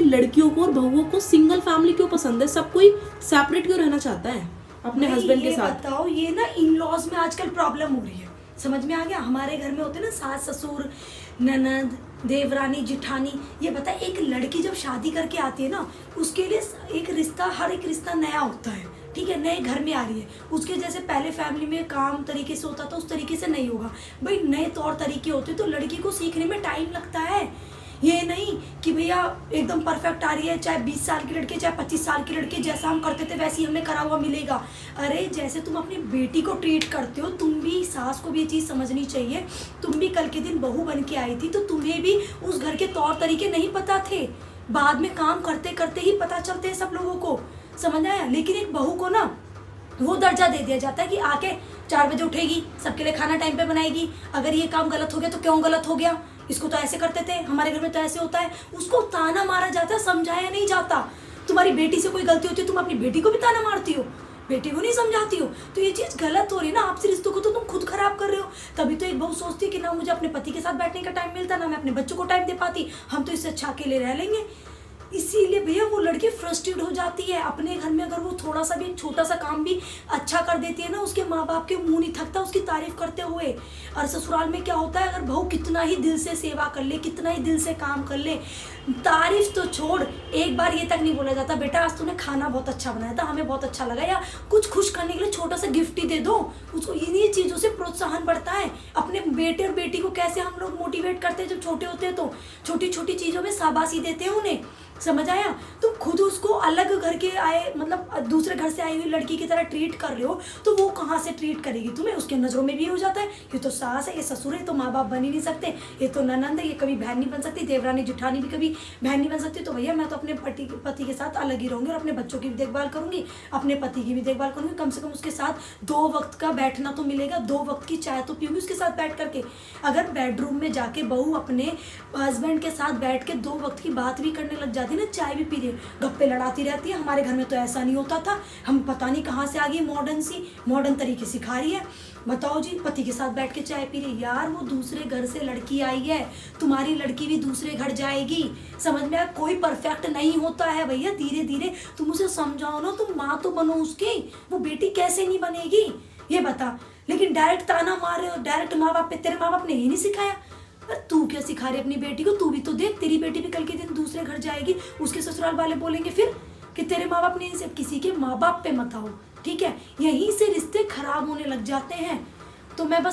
लड़कियों को और बहुओं को सिंगल फैमिली क्यों पसंद है? सब कोई सेपरेट क्यों रहना चाहता है अपने हस्बैंड के साथ? बताओ, ये ना इन लॉज में आजकल प्रॉब्लम हो रही है। समझ में आ गया? हमारे घर में होते ना सास ससुर, ननद, देवरानी, जिठानी। ये बता, एक लड़की जब शादी करके आती है ना, उसके लिए एक रिश्ता, हर एक रिश्ता नया होता है। ठीक है, नए घर में आ रही है, उसके जैसे पहले फैमिली में काम तरीके से होता था उस तरीके से नहीं होगा भाई। नए तौर तरीके होते तो लड़की को सीखने में टाइम लगता है। ये नहीं कि भैया एकदम परफेक्ट आ रही है, चाहे 20 साल की लड़की चाहे 25 साल की लड़की, जैसा हम करते थे वैसे ही हमें करा हुआ मिलेगा। अरे जैसे तुम अपनी बेटी को ट्रीट करते हो, तुम भी, सास को भी ये चीज़ समझनी चाहिए। तुम भी कल के दिन बहू बन के आई थी तो तुम्हें भी उस घर के तौर तरीके नहीं पता थे, बाद में काम करते करते ही पता चलते हैं सब लोगों को। समझ आया? लेकिन एक बहू को ना वो दर्जा दे दिया जाता है कि आके 4 बजे उठेगी, सबके लिए खाना टाइम पे बनाएगी, अगर ये काम गलत हो गया तो क्यों गलत हो गया, इसको तो ऐसे करते थे, हमारे घर में तो ऐसे होता है। उसको ताना मारा जाता है, समझाया नहीं जाता। तुम्हारी बेटी से कोई गलती होती है, तुम अपनी बेटी को भी ताना मारती हो, बेटी को नहीं समझाती हो। तो ये चीज़ गलत हो रही है ना। आपसे रिश्तों को तो तुम खुद खराब कर रहे हो। तभी तो एक बहू सोचती है कि ना मुझे अपने पति के साथ बैठने का टाइम मिलता, ना मैं अपने बच्चों को टाइम दे पाती, हम तो इससे अच्छा अकेले रह लेंगे। इसीलिए भैया वो लड़की फ्रस्ट्रेट हो जाती है। अपने घर में अगर वो थोड़ा सा भी, छोटा सा काम भी अच्छा कर देती है ना, उसके माँ बाप के मुंह नहीं थकता उसकी तारीफ करते हुए। और ससुराल में क्या होता है, अगर बहू कितना ही दिल से सेवा कर ले, कितना ही दिल से काम कर ले, तारीफ तो छोड़, एक बार ये तक नहीं बोला जाता बेटा आज तूने खाना बहुत अच्छा बनाया था, हमें बहुत अच्छा लगा, या कुछ खुश करने के लिए छोटा सा गिफ्ट ही दे दो उसको। इन्हीं चीज़ों से प्रोत्साहन बढ़ता है। अपने बेटे और बेटी को कैसे हम लोग मोटिवेट करते हैं जब छोटे होते हैं, तो छोटी छोटी चीज़ों में शाबाशी देते हैं उन्हें। समझ आया? तुम खुद उसको अलग घर के आए, मतलब दूसरे घर से आई हुई लड़की की तरह ट्रीट कर रहे हो, तो वो कहाँ से ट्रीट करेगी तुम्हें? उसके नज़रों में भी हो जाता है ये तो सास है, ये ससुर है, तो माँ बाप बन ही नहीं सकते, ये तो ननंद है, ये कभी बहन नहीं बन सकती, देवरानी जिठानी भी कभी बहन नहीं बन सकती। तो भैया मैं तो अपने पति के साथ अलग ही रहूँगी और अपने बच्चों की भी देखभाल करूँगी, अपने पति की भी देखभाल करूँगी। कम से कम उसके साथ 2 वक्त का बैठना तो मिलेगा, 2 वक्त की चाय तो पीऊँगी उसके साथ बैठ करके। अगर बेडरूम में जाके बहू अपने हस्बैंड के साथ बैठ के 2 वक्त की बात भी करने लग जाती है ना, चाय भी पी रही, गप्पे लड़ाती रहती है। हमारे घर में तो ऐसा नहीं होता था, हम पता नहीं कहाँ से आ गई मॉडर्न तरीके सिखा रही है। बताओ जी, पति के साथ बैठ के चाय पी रही। यार वो दूसरे घर से लड़की आई है, तुम्हारी लड़की भी दूसरे घर जाएगी। समझ में आया? कोई परफेक्ट नहीं होता है भैया। धीरे धीरे तुम उसे समझाओ ना, तुम माँ तो बनो उसकी, वो बेटी कैसे नहीं बनेगी ये बता। लेकिन डायरेक्ट ताना मार रहे हो, डायरेक्ट माँ बाप पे। तेरे माँ बाप ने ये नहीं सिखाया? तू क्या सिखा रही अपनी बेटी को? तू भी तो देख, तेरी बेटी भी कल के दिन दूसरे घर जाएगी, उसके ससुराल वाले बोलेंगे फिर कि तेरे माँ बाप ने। सिर्फ किसी के माँ बाप पे मत आओ, ठीक है? यहीं से रिश्ते खराब होने लग जाते हैं। तो मैं बस